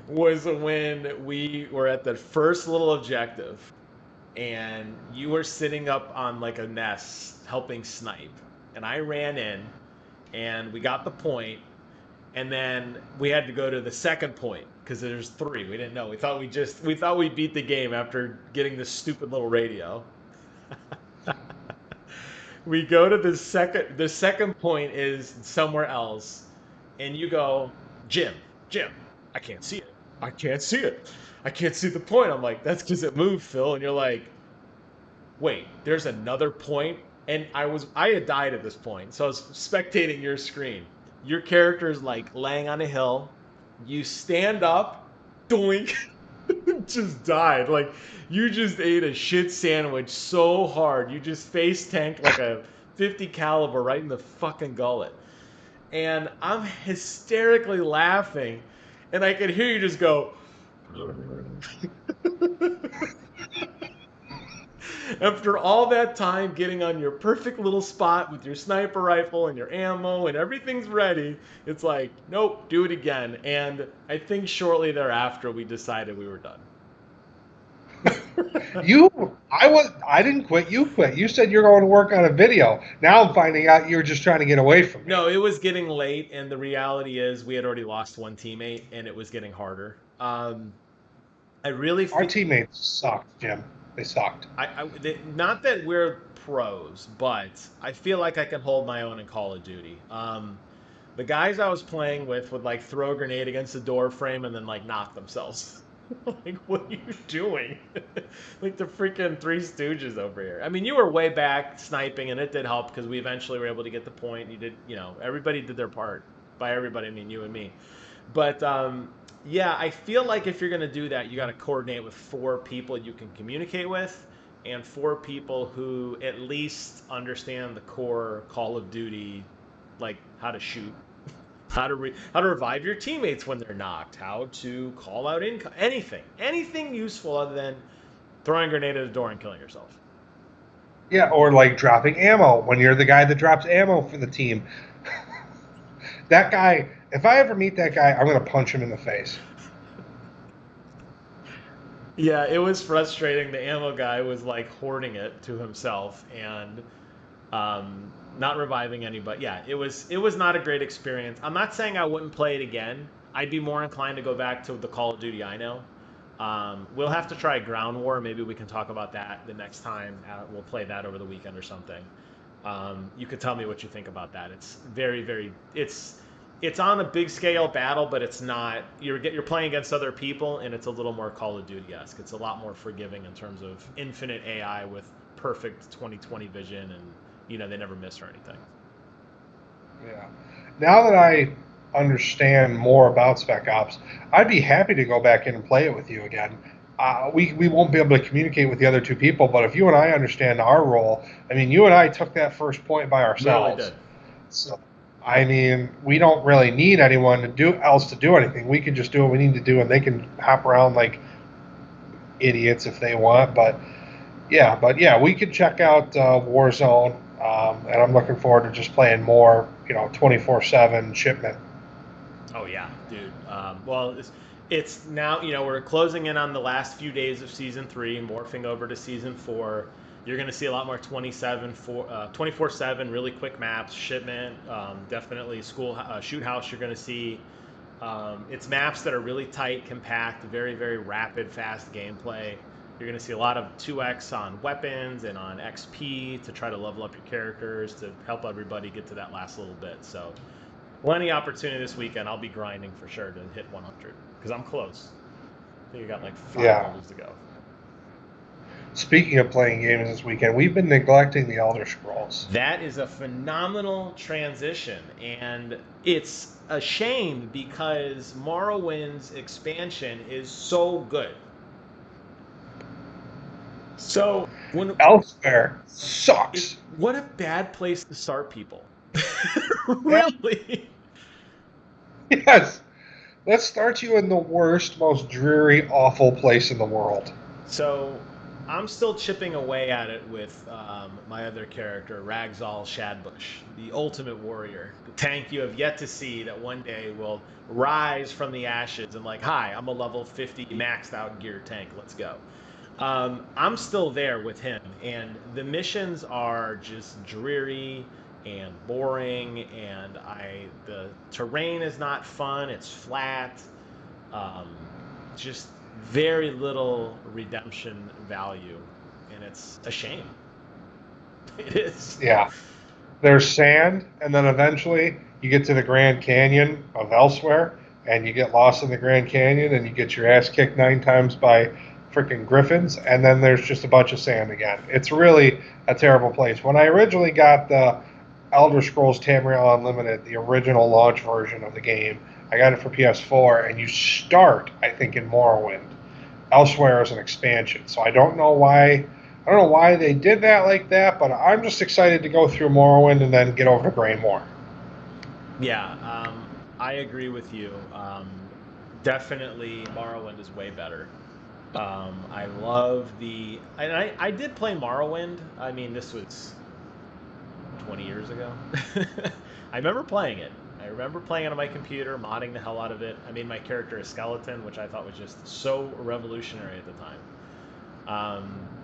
was when we were at the first little objective and you were sitting up on like a nest helping snipe. And I ran in and we got the point, and then we had to go to the second point because there's three. We didn't know. We thought we beat the game after getting this stupid little radio. We go to the second point is somewhere else, and you go, Jim, I can't see it. I can't see it. I can't see the point. I'm like, that's because it moved, Phil. And you're like, wait, there's another point? And I had died at this point, so I was spectating your screen. Your character is like laying on a hill. You stand up, doink, just died. Like you just ate a shit sandwich so hard. You just face tanked like a 50 caliber right in the fucking gullet. And I'm hysterically laughing, and I could hear you just go. After all that time getting on your perfect little spot with your sniper rifle and your ammo and everything's ready, it's like, nope, do it again. And I think shortly thereafter we decided we were done. I didn't quit. You quit. You said you're going to work on a video. Now I'm finding out you're just trying to get away from me. No, it was getting late, and the reality is we had already lost one teammate, and it was getting harder. I really Our teammates sucked, Jim. They sucked. not that we're pros, but I feel like I can hold my own in Call of Duty. The guys I was playing with would like throw a grenade against the door frame and then like knock themselves. Like, what are you doing? Like the freaking Three Stooges over here. I mean, you were way back sniping, and it did help because we eventually were able to get the point. You did, everybody did their part. By everybody, I mean you and me. But yeah, I feel like if you're going to do that, you got to coordinate with four people you can communicate with, and four people who at least understand the core Call of Duty, like how to shoot, how to revive your teammates when they're knocked, how to call out income, anything useful other than throwing a grenade at a door and killing yourself. Yeah, or like dropping ammo when you're the guy that drops ammo for the team. That guy, if I ever meet that guy, I'm going to punch him in the face. Yeah, it was frustrating. The ammo guy was like hoarding it to himself and not reviving anybody. Yeah, it was not a great experience. I'm not saying I wouldn't play it again. I'd be more inclined to go back to the Call of Duty I know. We'll have to try Ground War. Maybe we can talk about that the next time. We'll play that over the weekend or something. You could tell me what you think about that. It's very, very. It's on a big scale battle, but it's not. You're playing against other people, and it's a little more Call of Duty-esque. It's a lot more forgiving in terms of infinite AI with perfect 20/20 vision, and they never miss or anything. Yeah. Now that I understand more about Spec Ops, I'd be happy to go back in and play it with you again. We won't be able to communicate with the other two people, but if you and I understand our role, I mean, you and I took that first point by Really ourselves. did. So, I mean, we don't really need anyone to do anything. We can just do what we need to do, and they can hop around like idiots if they want. But we could check out Warzone, and I'm looking forward to just playing more, 24/7 shipment. Oh yeah, dude. Well, it's now, we're closing in on the last few days of season 3, morphing over to season 4. You're going to see a lot more 24/7 really quick maps, shipment, definitely school shoot house. You're going to see it's maps that are really tight, compact, very very rapid, fast gameplay. You're going to see a lot of 2x on weapons and on XP to try to level up your characters to help everybody get to that last little bit. So plenty of opportunity this weekend. I'll be grinding for sure to hit 100 because I'm close. I think I got like 5 Yeah. levels to go. Speaking of playing games this weekend, we've been neglecting the Elder Scrolls. That is a phenomenal transition, and it's a shame because Morrowind's expansion is so good. So Elsewhere sucks. what a bad place to start, people. Really? Yes. Let's start you in the worst, most dreary, awful place in the world. So I'm still chipping away at it with my other character, Ragzal Shadbush, the ultimate warrior, the tank you have yet to see that one day will rise from the ashes and like, hi, I'm a level 50 maxed out gear tank. Let's go. I'm still there with him, and the missions are just dreary and boring, and the terrain is not fun. It's flat. Um, just very little redemption value, and it's a shame. It is. Yeah. There's sand, and then eventually you get to the Grand Canyon of Elsewhere, and you get lost in the Grand Canyon, and you get your ass kicked 9 times by freaking griffins, and then there's just a bunch of sand again. It's really a terrible place. When I originally got the Elder Scrolls Tamriel Unlimited, the original launch version of the game, I got it for PS4, and you start, I think, in Morrowind. Elsewhere is an expansion, so I don't know why. I don't know why they did that like that, but I'm just excited to go through Morrowind and then get over to Greymoor. Yeah, I agree with you. Definitely, Morrowind is way better. I love and I did play Morrowind. I mean, this was 20 years ago. I remember playing it. I remember playing it on my computer, modding the hell out of it. I made my character a skeleton, which I thought was just so revolutionary at the time.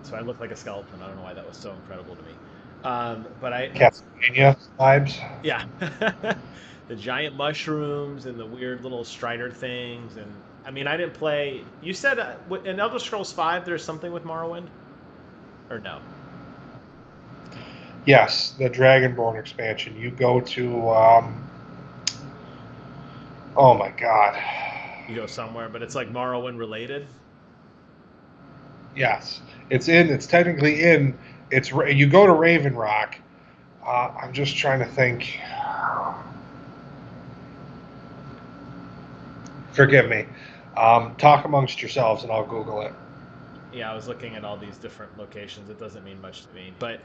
So I looked like a skeleton. I don't know why that was so incredible to me. But Castlevania vibes. Yeah. The giant mushrooms and the weird little strider things. And I mean, I didn't play. You said in Elder Scrolls 5 there's something with Morrowind? Or no? Yes, the Dragonborn expansion. You go to, oh my god. You go somewhere, but it's like Morrowind related? Yes, it's technically in, you go to Raven Rock. I'm just trying to think. Forgive me. Talk amongst yourselves and I'll Google it. Yeah, I was looking at all these different locations. It doesn't mean much to me. But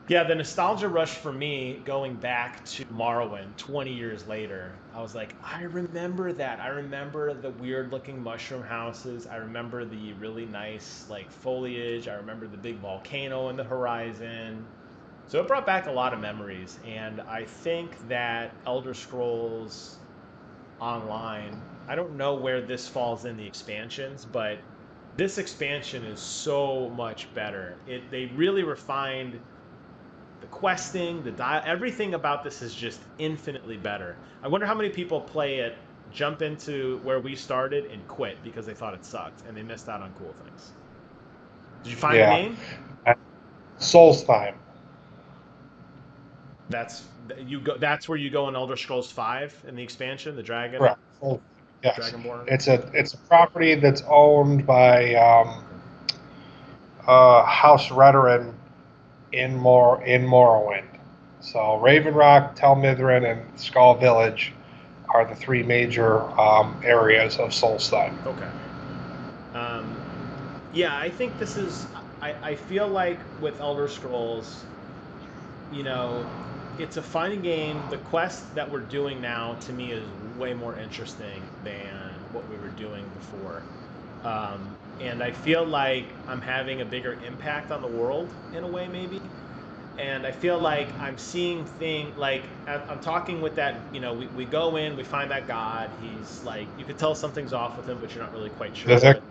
yeah, the nostalgia rush for me going back to Morrowind 20 years later, I was like, I remember that. I remember the weird looking mushroom houses. I remember the really nice like foliage. I remember the big volcano in the horizon. So it brought back a lot of memories. And I think that Elder Scrolls Online, I don't know where this falls in the expansions, but this expansion is so much better. They really refined the questing, everything about this is just infinitely better. I wonder how many people play it, jump into where we started, and quit because they thought it sucked and they missed out on cool things. Did you find the name? Souls Time. That's where you go in Elder Scrolls 5 in the expansion, the dragon. Correct. Yes. Dragonborn. It's a property that's owned by House Redoran in Morrowind. So Raven Rock, Tel Mithrin, and Skull Village are the three major areas of Solstheim. Okay. Yeah, I think this is. I feel like with Elder Scrolls, you know, it's a fun game. The quest that we're doing now to me is way more interesting than what we were doing before. And I feel like I'm having a bigger impact on the world in a way, maybe. And I feel like I'm seeing things like I'm talking with that. We go in, we find that god. He's like, you could tell something's off with him, but you're not really quite sure. But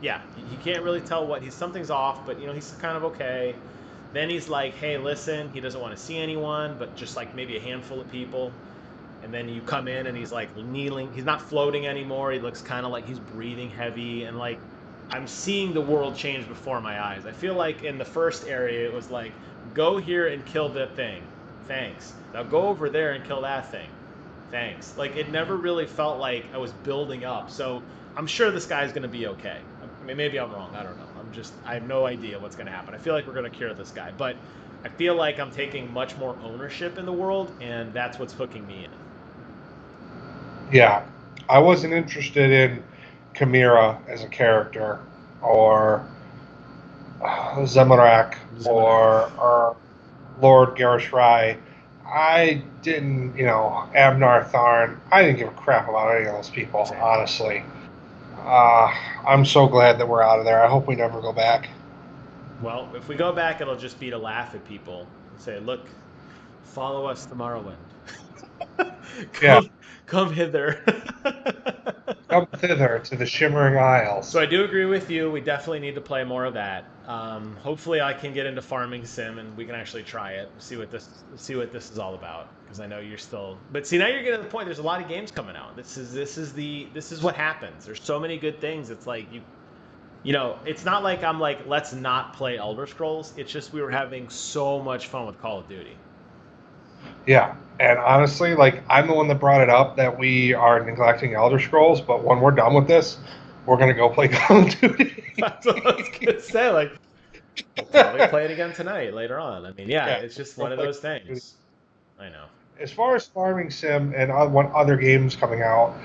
yeah, you can't really tell what something's off, but he's kind of okay. Then he's like, hey, listen, he doesn't want to see anyone, but just like maybe a handful of people. And then you come in and he's like kneeling. He's not floating anymore. He looks kind of like he's breathing heavy. And like, I'm seeing the world change before my eyes. I feel like in the first area, it was like, go here and kill that thing. Thanks. Now go over there and kill that thing. Thanks. Like, it never really felt like I was building up. So I'm sure this guy's going to be okay. I mean, maybe I'm wrong. I don't know. I have no idea what's going to happen. I feel like we're going to cure this guy. But I feel like I'm taking much more ownership in the world, and that's what's hooking me in. Yeah. I wasn't interested in Chimera as a character, or Zemarak, or Lord Garishrai. I didn't, Abnar Tharn. I didn't give a crap about any of those people, honestly. I'm so glad that we're out of there. I hope we never go back. Well, if we go back, it'll just be to laugh at people and say, look, follow us to Morrowind. Come hither. Come thither to the Shimmering Isles. So I do agree with you. We definitely need to play more of that. Hopefully, I can get into farming sim and we can actually try it. See what this is all about. Because I know you're still. But see, now you're getting to the point. There's a lot of games coming out. This is what happens. There's so many good things. It's like it's not like I'm like, let's not play Elder Scrolls. It's just we were having so much fun with Call of Duty. Yeah, and honestly, like, I'm the one that brought it up that we are neglecting Elder Scrolls, but when we're done with this, we're going to go play Call of Duty. That's what I was going to say. Like, we'll probably play it again tonight, later on. I mean, yeah, it's just one of those things. I know. As far as Farming Sim and what other games coming out,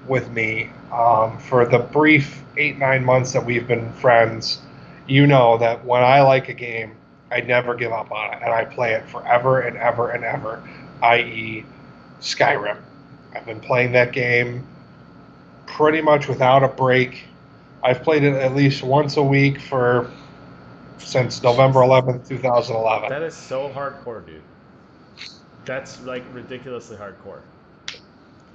with me, for the brief 8-9 months that we've been friends, that when I like a game, I never give up on it, and I play it forever and ever and ever, i.e. Skyrim. I've been playing that game pretty much without a break. I've played it at least once a week since November 11th, 2011. That is so hardcore, dude. That's like ridiculously hardcore.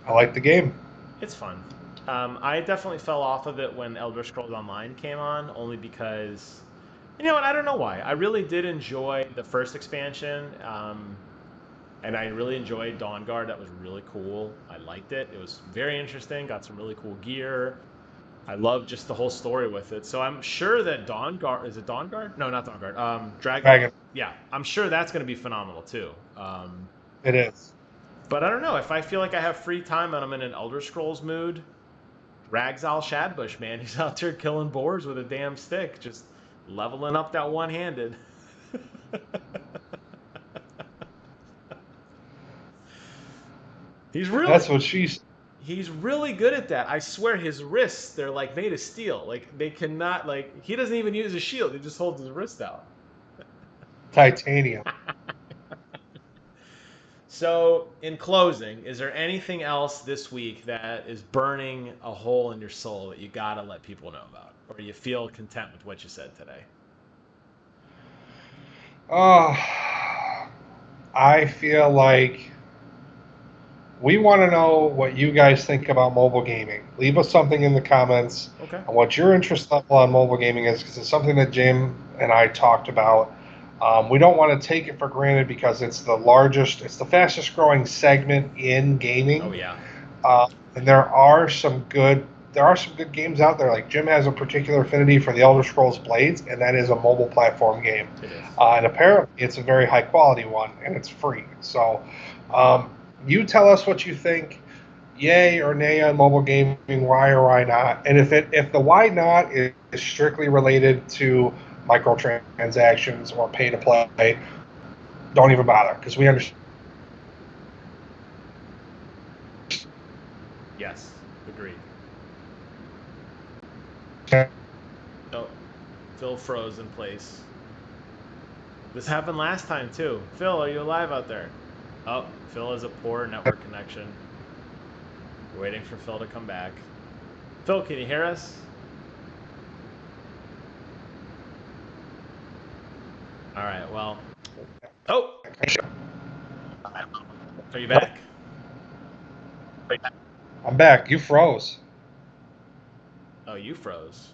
I like the game. It's fun. I definitely fell off of it when Elder Scrolls Online came on, only because, what, I don't know why. I really did enjoy the first expansion, and I really enjoyed Dawnguard. That was really cool. I liked it. It was very interesting. Got some really cool gear. I love just the whole story with it. So I'm sure that Dawnguard, is it Dawnguard? No, not Dawnguard. Dragon. Yeah, I'm sure that's going to be phenomenal too. It is. But I don't know. If I feel like I have free time and I'm in an Elder Scrolls mood, Ragzal Shadbush, man, he's out there killing boars with a damn stick, just leveling up that one-handed. That's what she's. He's really good at that. I swear his wrists, they're like made of steel. Like they cannot, he doesn't even use a shield. He just holds his wrist out. Titanium. So, in closing, is there anything else this week that is burning a hole in your soul that you gotta let people know about? Or you feel content with what you said today? I feel like we want to know what you guys think about mobile gaming. Leave us something in the comments on what your interest level on mobile gaming is, because it's something that Jim and I talked about. We don't want to take it for granted because it's the fastest growing segment in gaming. Oh yeah. And there are some good games out there. Like, Jim has a particular affinity for the Elder Scrolls Blades, and that is a mobile platform game. It is. And apparently it's a very high quality one, and it's free. So you tell us what you think, yay or nay on mobile gaming, why or why not. And if the why not is strictly related to microtransactions or pay to play, don't even bother because we understand. Yes, agreed. Oh, Phil froze in place. This happened last time too. Phil, are you alive out there? Oh, Phil has a poor network connection. We're waiting for Phil to come back. Phil, can you hear us? All right, well. Oh! Are you back? I'm back. You froze. Oh, you froze.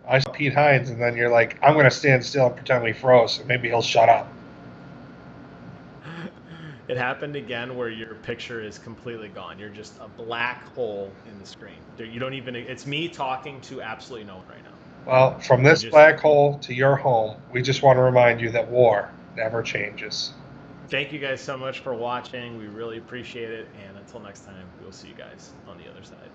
I saw Pete Hines, and then you're like, I'm going to stand still and pretend we froze. And maybe he'll shut up. It happened again where your picture is completely gone. You're just a black hole in the screen. You don't even, it's me talking to absolutely no one right now. Well, from this black hole to your home, we just want to remind you that war never changes. Thank you guys so much for watching. We really appreciate it. And until next time, we'll see you guys on the other side.